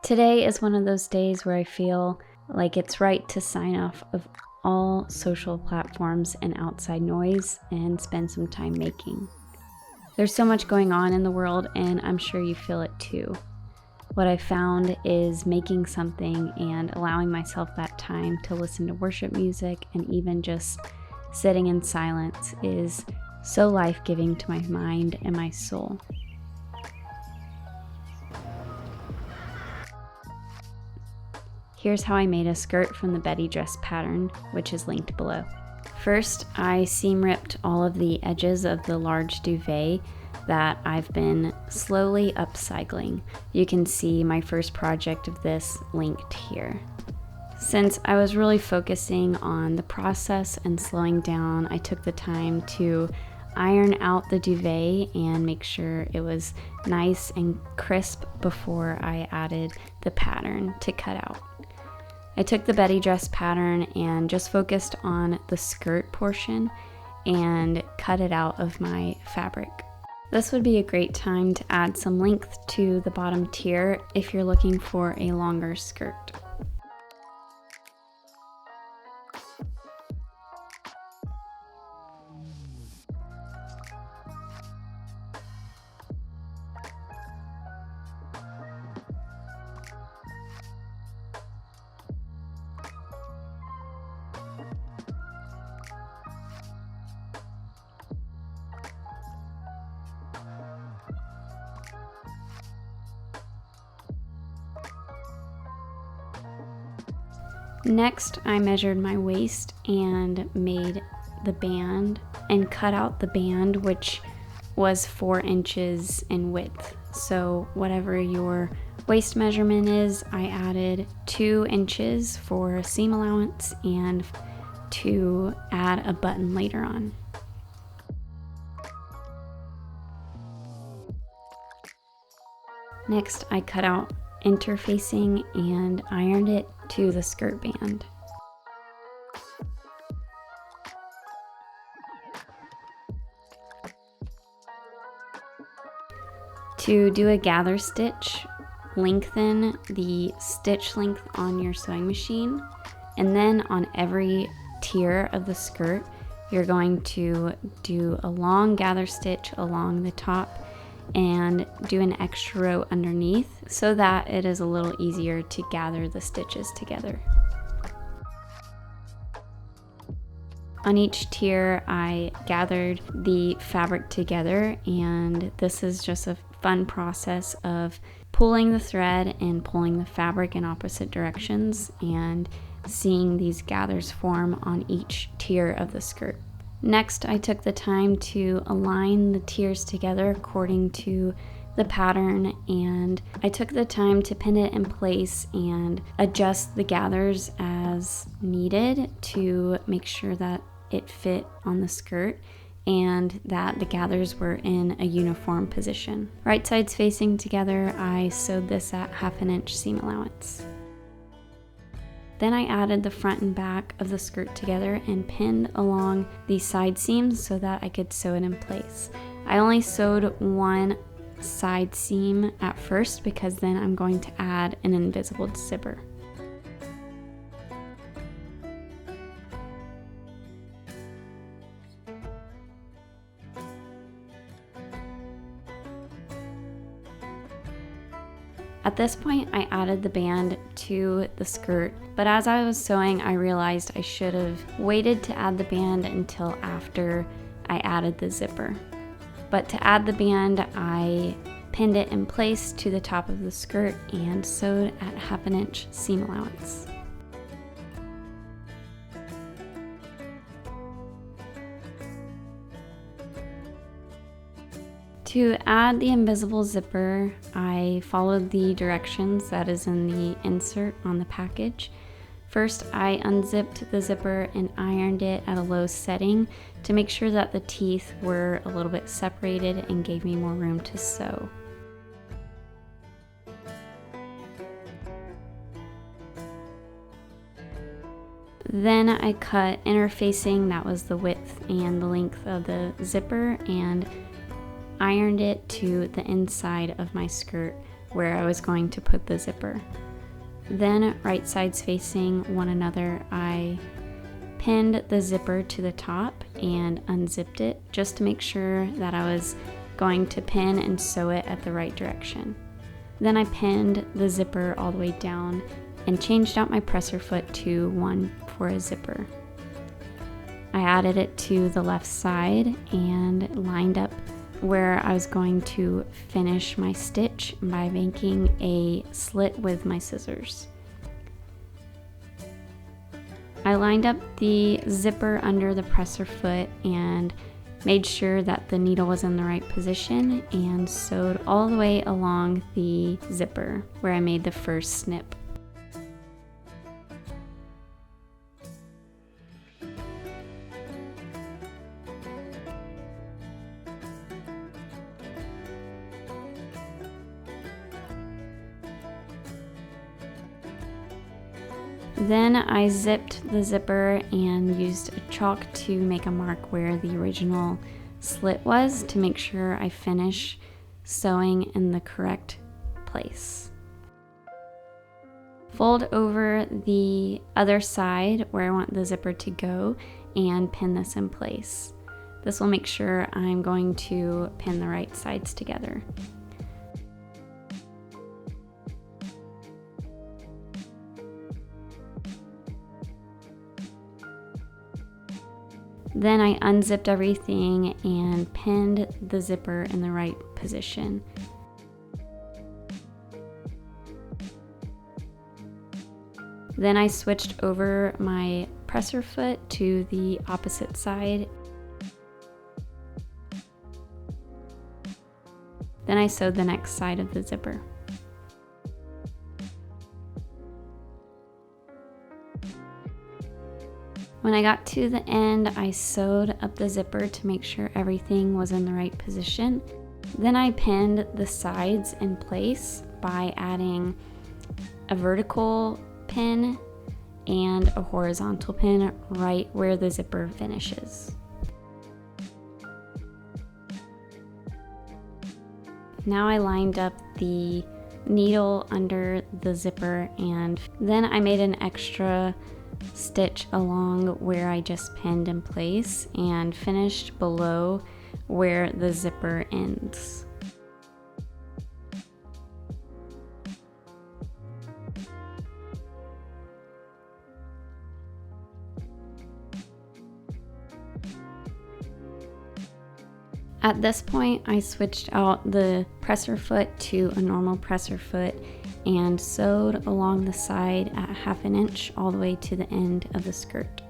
Today is one of those days where I feel like it's right to sign off of all social platforms and outside noise and spend some time making. There's so much going on in the world, and I'm sure you feel it too. What I found is making something and allowing myself that time to listen to worship music and even just sitting in silence is so life-giving to my mind and my soul. Here's how I made a skirt from the Midi dress pattern, which is linked below. First, I seam ripped all of the edges of the large duvet that I've been slowly upcycling. You can see my first project of this linked here. Since I was really focusing on the process and slowing down, I took the time to iron out the duvet and make sure it was nice and crisp before I added the pattern to cut out. I took the Midi dress pattern and just focused on the skirt portion and cut it out of my fabric. This would be a great time to add some length to the bottom tier if you're looking for a longer skirt. Next, I measured my waist and made the band and cut out the band, which was 4 inches in width. So whatever your waist measurement is, I added 2 inches for seam allowance and to add a button later on. Next, I cut out interfacing and ironed it to the skirt band. To do a gather stitch, lengthen the stitch length on your sewing machine, and then on every tier of the skirt, you're going to do a long gather stitch along the top and do an extra row underneath so that it is a little easier to gather the stitches together. On each tier, I gathered the fabric together, and this is just a fun process of pulling the thread and pulling the fabric in opposite directions and seeing these gathers form on each tier of the skirt. Next, I took the time to align the tiers together according to the pattern, and I took the time to pin it in place and adjust the gathers as needed to make sure that it fit on the skirt and that the gathers were in a uniform position. Right sides facing together, I sewed this at 1/2 inch seam allowance. Then I added the front and back of the skirt together and pinned along the side seams so that I could sew it in place. I only sewed one side seam at first because then I'm going to add an invisible zipper. At this point, I added the band to the skirt, but as I was sewing, I realized I should have waited to add the band until after I added the zipper. But to add the band, I pinned it in place to the top of the skirt and sewed at 1/2 inch seam allowance. To add the invisible zipper, I followed the directions that is in the insert on the package. First, I unzipped the zipper and ironed it at a low setting to make sure that the teeth were a little bit separated and gave me more room to sew. Then I cut interfacing, that was the width and the length of the zipper, and ironed it to the inside of my skirt where I was going to put the zipper. Then, right sides facing one another, I pinned the zipper to the top and unzipped it just to make sure that I was going to pin and sew it at the right direction. Then I pinned the zipper all the way down and changed out my presser foot to one for a zipper. I added it to the left side and lined up where I was going to finish my stitch by making a slit with my scissors. I lined up the zipper under the presser foot and made sure that the needle was in the right position and sewed all the way along the zipper where I made the first snip. Then I zipped the zipper and used a chalk to make a mark where the original slit was to make sure I finish sewing in the correct place. Fold over the other side where I want the zipper to go and pin this in place. This will make sure I'm going to pin the right sides together. Then I unzipped everything and pinned the zipper in the right position. Then I switched over my presser foot to the opposite side. Then I sewed the next side of the zipper. When I got to the end, I sewed up the zipper to make sure everything was in the right position. Then I pinned the sides in place by adding a vertical pin and a horizontal pin right where the zipper finishes. Now I lined up the needle under the zipper and then I made an extra stitch along where I just pinned in place and finished below where the zipper ends. At this point, I switched out the presser foot to a normal presser foot and sewed along the side at 1/2 inch all the way to the end of the skirt.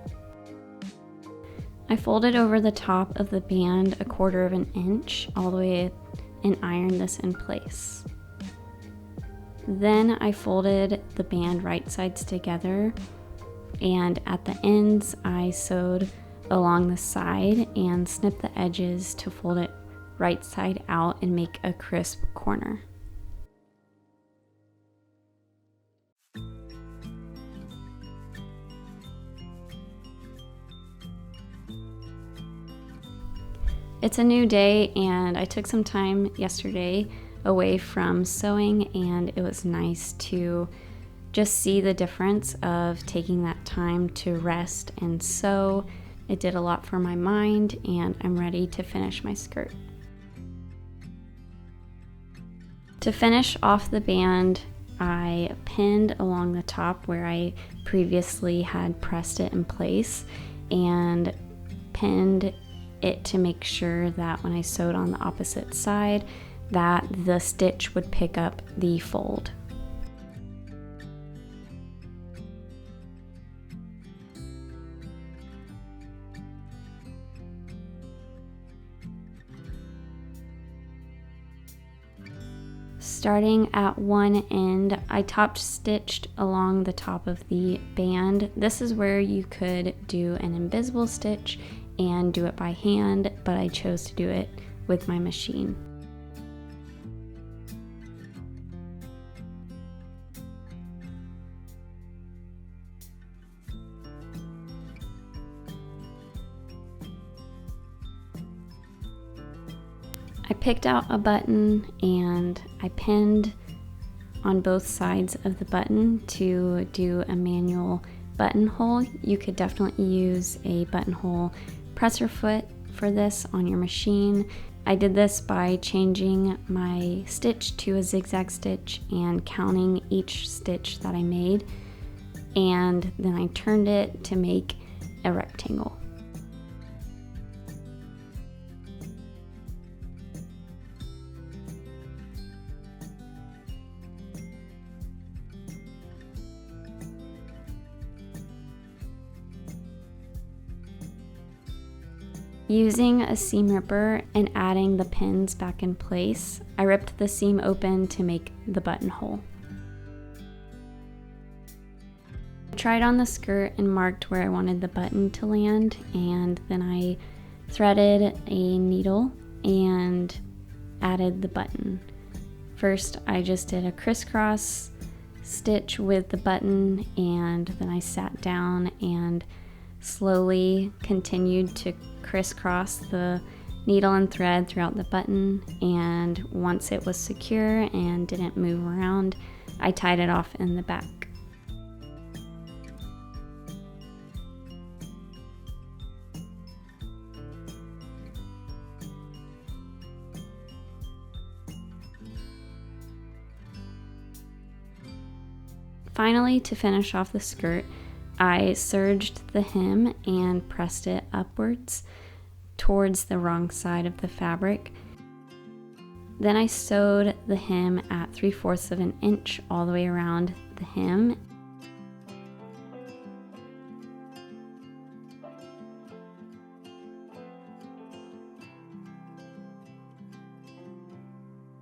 I folded over the top of the band 1/4 inch all the way and ironed this in place. Then I folded the band right sides together, and at the ends I sewed along the side and snipped the edges to fold it right side out and make a crisp corner. It's a new day and I took some time yesterday away from sewing, and it was nice to just see the difference of taking that time to rest and sew. It did a lot for my mind, and I'm ready to finish my skirt. To finish off the band, I pinned along the top where I previously had pressed it in place and pinned it to make sure that when I sewed on the opposite side that the stitch would pick up the fold. Starting at one end, I top stitched along the top of the band. This is where you could do an invisible stitch and do it by hand, but I chose to do it with my machine. I picked out a button and I pinned on both sides of the button to do a manual buttonhole. You could definitely use a buttonhole presser foot for this on your machine. I did this by changing my stitch to a zigzag stitch and counting each stitch that I made, and then I turned it to make a rectangle. Using a seam ripper and adding the pins back in place, I ripped the seam open to make the buttonhole. I tried on the skirt and marked where I wanted the button to land, and then I threaded a needle and added the button. First, I just did a crisscross stitch with the button, and then I sat down and slowly continued to crisscross the needle and thread throughout the button, and once it was secure and didn't move around, I tied it off in the back. Finally, to finish off the skirt, I serged the hem and pressed it upwards towards the wrong side of the fabric. Then I sewed the hem at 3/4 of an inch all the way around the hem.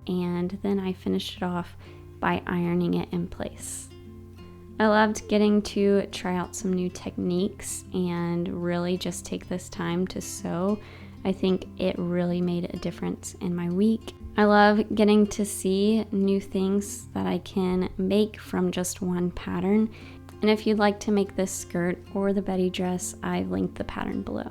And then I finished it off by ironing it in place. I loved getting to try out some new techniques and really just take this time to sew. I think it really made a difference in my week. I love getting to see new things that I can make from just one pattern. And if you'd like to make this skirt or the Betty dress, I've linked the pattern below.